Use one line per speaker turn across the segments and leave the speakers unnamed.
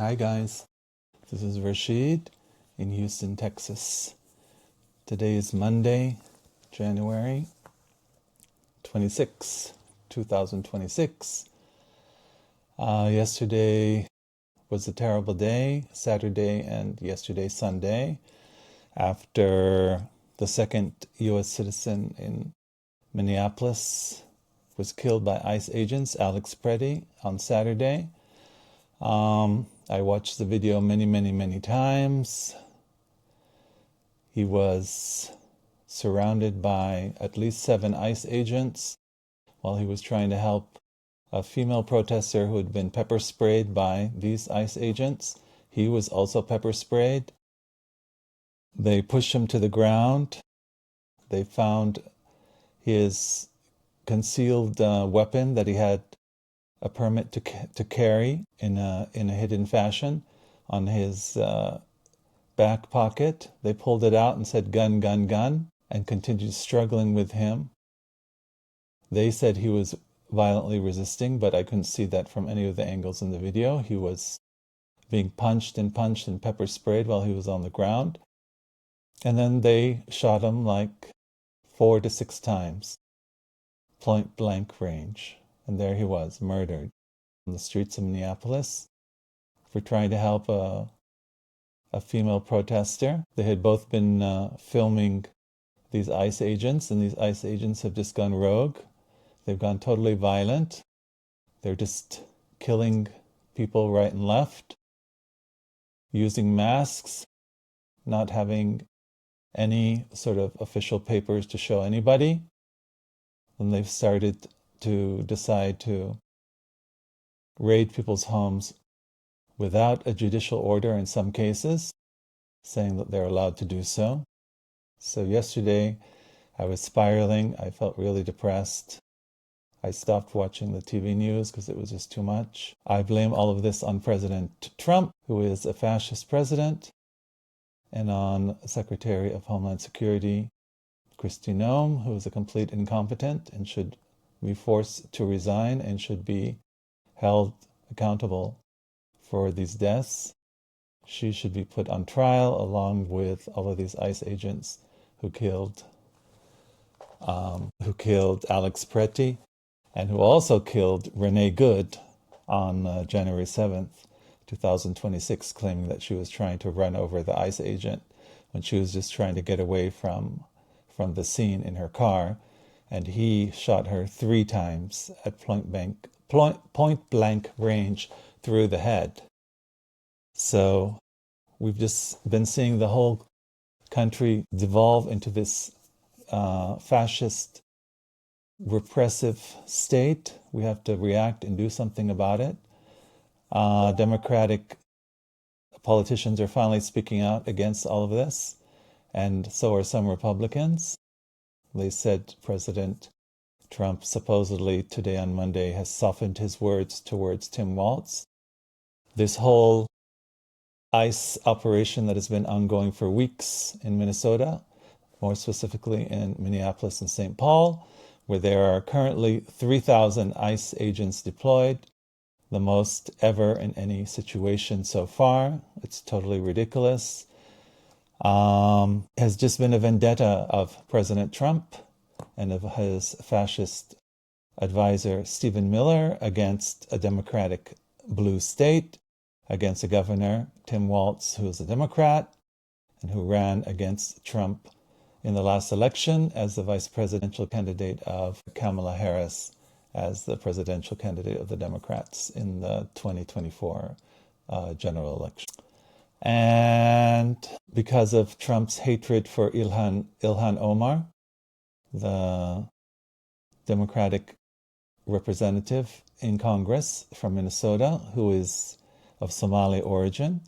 Hi guys, this is Rashid in Houston, Texas. Today is Monday, January 26, 2026. Yesterday was a terrible day, Saturday and yesterday Sunday, after the second U.S. citizen in Minneapolis was killed by ICE agents, Alex Pretti, on Saturday. I watched the video many times. He was surrounded by at least 7 ICE agents while he was trying to help a female protester who had been pepper sprayed by these ICE agents. He was also pepper sprayed. They pushed him to the ground. They found his concealed weapon that he had a permit to carry in a hidden fashion on his back pocket. They pulled it out and said, "Gun, gun, gun," and continued struggling with him. They said he was violently resisting, but I couldn't see that from any of the angles in the video. He was being punched and pepper sprayed while he was on the ground. And then they shot him like 4 to 6 times, point blank range. And there he was, murdered on the streets of Minneapolis for trying to help a female protester. They had both been filming these ICE agents, and these ICE agents have just gone rogue. They've gone totally violent. They're just killing people right and left, using masks, not having any sort of official papers to show anybody. And they've started to decide to raid people's homes without a judicial order in some cases, saying that they're allowed to do so. So yesterday I was spiraling. I felt really depressed. I stopped watching the TV news because it was just too much. I blame all of this on President Trump, who is a fascist president, and on Secretary of Homeland Security Kristi Noem, who is a complete incompetent and should be forced to resign and should be held accountable for these deaths. She should be put on trial along with all of these ICE agents who killed Alex Pretti, and who also killed Renee on January 7th, 2026, claiming that she was trying to run over the ICE agent when she was just trying to get away from the scene in her car, and he shot her 3 times at point blank range through the head. So we've just been seeing the whole country devolve into this fascist, repressive state. We have to react and do something about it. Democratic politicians are finally speaking out against all of this, and so are some Republicans. They said President Trump supposedly today on Monday has softened his words towards Tim Walz. This whole ICE operation that has been ongoing for weeks in Minnesota, more specifically in Minneapolis and St. Paul, where there are currently 3,000 ICE agents deployed, the most ever in any situation so far. It's totally ridiculous. Has just been a vendetta of President Trump and of his fascist advisor Stephen Miller against a Democratic blue state, against a governor, Tim Walz, who is a Democrat and who ran against Trump in the last election as the vice presidential candidate of Kamala Harris as the presidential candidate of the Democrats in the 2024 general election. And because of Trump's hatred for Ilhan Omar, the Democratic representative in Congress from Minnesota, who is of Somali origin,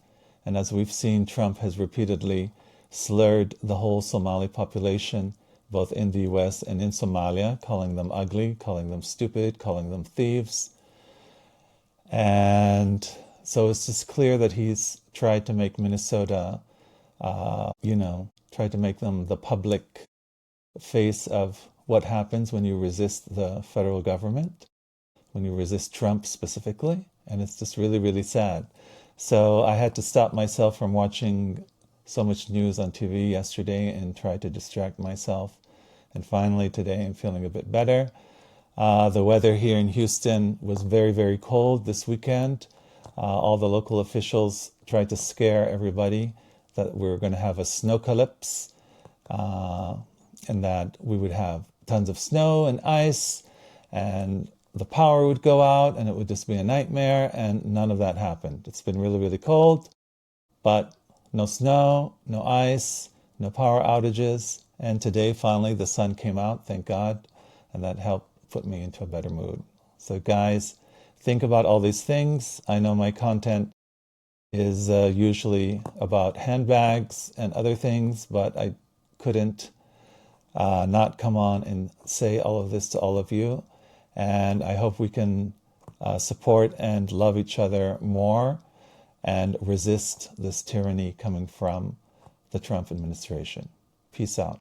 and as we've seen, Trump has repeatedly slurred the whole Somali population, both in the US and in Somalia, calling them ugly, calling them stupid, calling them thieves. And so it's just clear that he's tried to make Minnesota, tried to make them the public face of what happens when you resist the federal government, when you resist Trump specifically. And it's just really sad. So I had to stop myself from watching so much news on TV yesterday and try to distract myself. And finally, today I'm feeling a bit better. The weather here in Houston was very, very cold this weekend. All the local officials tried to scare everybody that we were going to have a snowcalypse and that we would have tons of snow and ice and the power would go out and it would just be a nightmare, and none of that happened. It's been really, really cold, but no snow, no ice, no power outages. And today, finally, the sun came out, thank God, and that helped put me into a better mood. So, guys, think about all these things. I know my content is usually about handbags and other things, but I couldn't not come on and say all of this to all of you. And I hope we can support and love each other more and resist this tyranny coming from the Trump administration. Peace out.